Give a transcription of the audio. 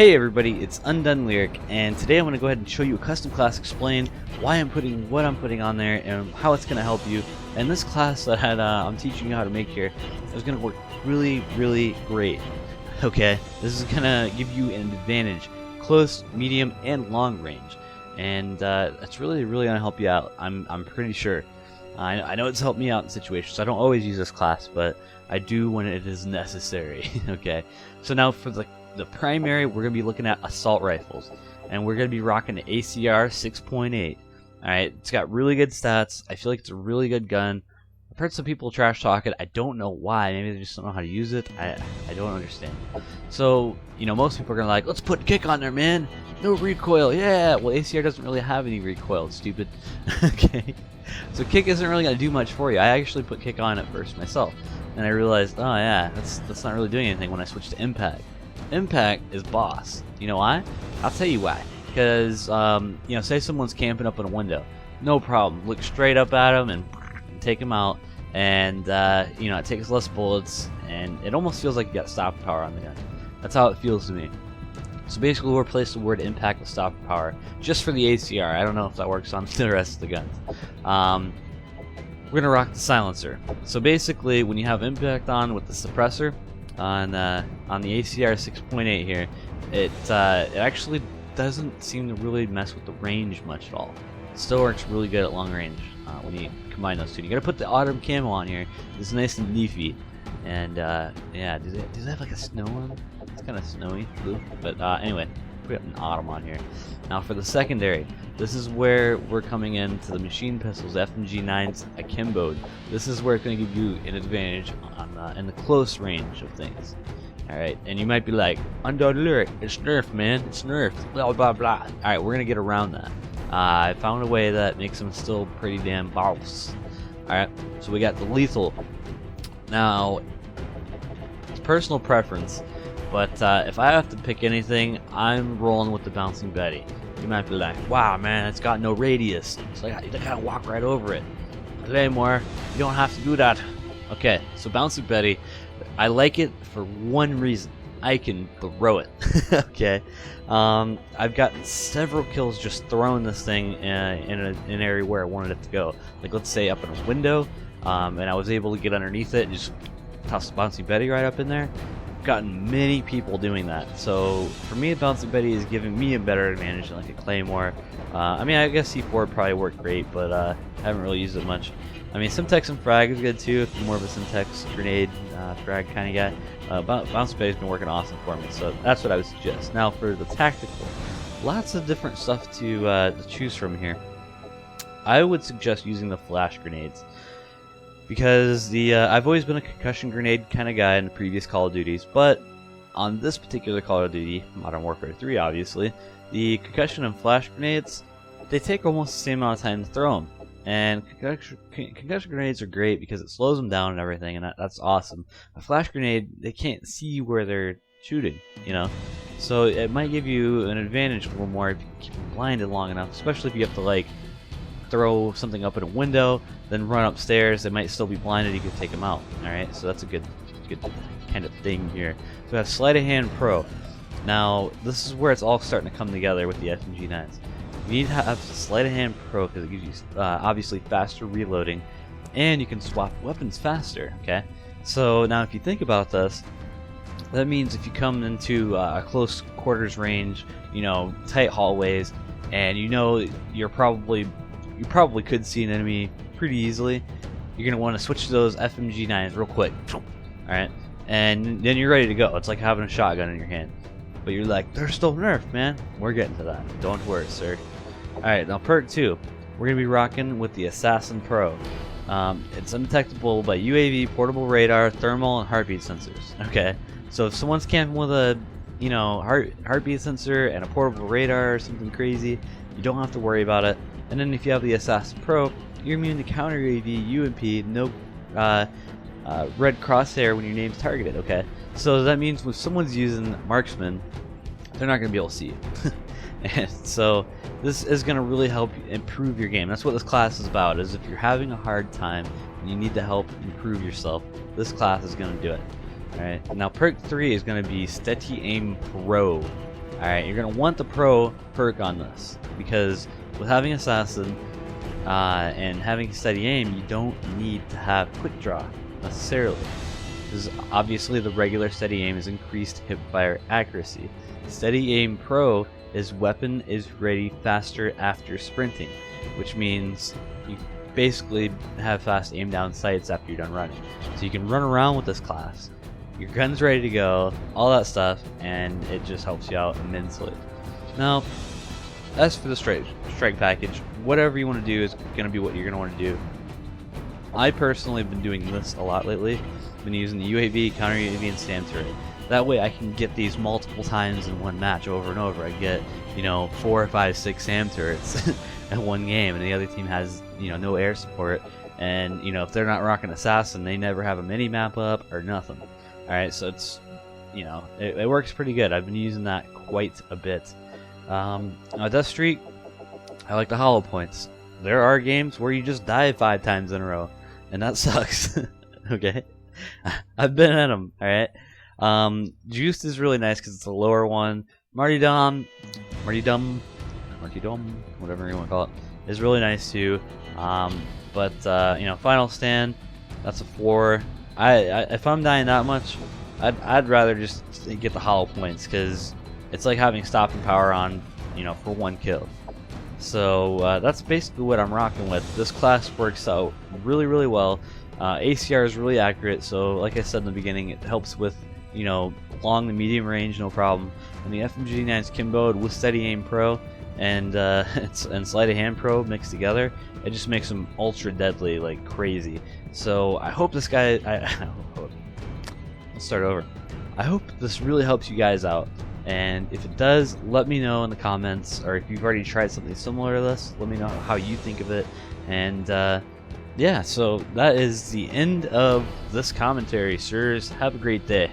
Hey everybody, it's Undone Lyric, and today I'm going to go ahead and show you a custom class, explain why I'm putting what I'm putting on there, and how it's going to help you. And this class that I'm teaching you how to make here is going to work really great. Okay, this is going to give you an advantage, close, medium, and long range, and it's really going to help you out. I'm pretty sure. I know it's helped me out in situations. I don't always use this class, but I do when it is necessary. Okay, so now for the primary, we're going to be looking at assault rifles, and we're going to be rocking the ACR 6.8. Alright, it's got really good stats. I feel like it's a really good gun. I've heard some people trash talk it. I don't know why. Maybe they just don't know how to use it. I don't understand. So, you know, most people are going to like, let's put kick on there, man. No recoil. Yeah, well, ACR doesn't really have any recoil. It's stupid. Okay, so kick isn't really going to do much for you. I actually put kick on at first myself, and I realized, oh yeah, that's not really doing anything when I switched to impact. Impact is boss. You know why? I'll tell you why. Because, you know, say someone's camping up in a window. No problem. Look straight up at them and take them out. And, you know, it takes less bullets. And it almost feels like you got stop power on the gun. That's how it feels to me. So basically, we'll replace the word impact with stop power just for the ACR. I don't know if that works on the rest of the guns. We're going to rock the silencer. So basically, when you have impact on with the suppressor, on the ACR 6.8 here, it actually doesn't seem to really mess with the range much at all. It still works really good at long range when you combine those two. You gotta put the autumn camo on here. It's nice and leafy, and yeah, does it have like a snow on? It's kind of snowy, but anyway, put an autumn on here. Now for the secondary, this is where we're coming into the machine pistols, FMG9s akimboed. This is where it's going to give you an advantage on in the close range of things. Alright, and you might be like, Undone Lyric, it's nerfed, man, it's nerfed, blah blah blah. Alright, we're going to get around that. I found a way that makes them still pretty damn boss. Alright, so we got the lethal. Now, it's personal preference, but if I have to pick anything, I'm rolling with the Bouncing Betty. You might be like, wow, man, it's got no radius. It's like, you gotta walk right over it. Claymore, you don't have to do that. Okay, so Bouncing Betty, I like it for one reason. I can throw it. Okay, I've gotten several kills just throwing this thing in an area where I wanted it to go. Like, let's say up in a window, and I was able to get underneath it and just toss the Bouncing Betty right up in there. Gotten many people doing that, so for me, Bouncing Betty is giving me a better advantage than like a Claymore. I mean, I guess C4 would probably work great, but I haven't really used it much. I mean, Simtex and Frag is good too if you're more of a Simtex grenade frag kind of guy. Bouncing Betty's been working awesome for me, so that's what I would suggest. Now for the tactical, lots of different stuff to choose from here. I would suggest using the flash grenades, because I've always been a concussion grenade kind of guy in the previous Call of Duties, but on this particular Call of Duty, Modern Warfare 3 obviously, the concussion and flash grenades, they take almost the same amount of time to throw them. And concussion grenades are great because it slows them down and everything, and that's awesome. A flash grenade, they can't see where they're shooting, you know? So it might give you an advantage a little more if you keep them blinded long enough, especially if you have to like throw something up in a window, then run upstairs. They might still be blinded. You could take them out. All right, so that's a good kind of thing here. So we have Sleight of Hand Pro. Now this is where it's all starting to come together with the FMG9s. You need to have Sleight of Hand Pro because it gives you obviously faster reloading, and you can swap weapons faster. Okay, so now if you think about this, that means if you come into a close quarters range, you know, tight hallways, and you know you probably could see an enemy pretty easily, you're going to want to switch to those FMG9s real quick. Alright? And then you're ready to go. It's like having a shotgun in your hand. But you're like, they're still nerfed, man. We're getting to that. Don't worry, sir. Alright, now perk 2. We're going to be rocking with the Assassin Pro. It's undetectable by UAV, portable radar, thermal, and heartbeat sensors. Okay? So if someone's camping with a, you know, heartbeat sensor and a portable radar or something crazy, you don't have to worry about it. And then if you have the Assassin Pro, you're immune to counter UAV, UMP, no red crosshair when your name's targeted, okay? So that means when someone's using Marksman, they're not going to be able to see you. And so this is going to really help you improve your game. That's what this class is about, is if you're having a hard time and you need to help improve yourself, this class is going to do it. Alright, now perk 3 is going to be Steady Aim Pro. Alright, you're going to want the Pro perk on this, because with having Assassin and having steady aim, you don't need to have quick draw necessarily. Because obviously the regular steady aim is increased hipfire accuracy. Steady aim Pro is weapon is ready faster after sprinting, which means you basically have fast aim down sights after you're done running. So you can run around with this class, your gun's ready to go, all that stuff, and it just helps you out immensely. Now, as for the strike package, whatever you want to do is going to be what you're going to want to do. I personally have been doing this a lot lately. I've been using the UAV, counter UAV, and stand turret. That way I can get these multiple times in one match over and over. I get, 4, 5, 6 SAM turrets in one game, and the other team has, no air support. And, if they're not rocking Assassin, they never have a mini map up or nothing. Alright, so it's, it works pretty good. I've been using that quite a bit. Death Streak, I like the hollow points. There are games where you just die 5 times in a row, and that sucks. Okay? I've been at them, alright? Juiced is really nice because it's a lower one. Martyrdom, whatever you want to call it, is really nice too. But Final Stand, that's a 4. If I'm dying that much, I'd rather just get the hollow points, because it's like having stopping power on, for 1 kill. So that's basically what I'm rocking with. This class works out really, really well. ACR is really accurate, so like I said in the beginning, it helps with, long to medium range, no problem. And the FMG9's kimboed with steady aim Pro and sleight of hand Pro mixed together, it just makes them ultra deadly like crazy. So I hope this guy, let's start over. I hope this really helps you guys out, and if it does, let me know in the comments, or if you've already tried something similar to this, let me know how you think of it. And yeah, so that is the end of this commentary, sirs. Have a great day.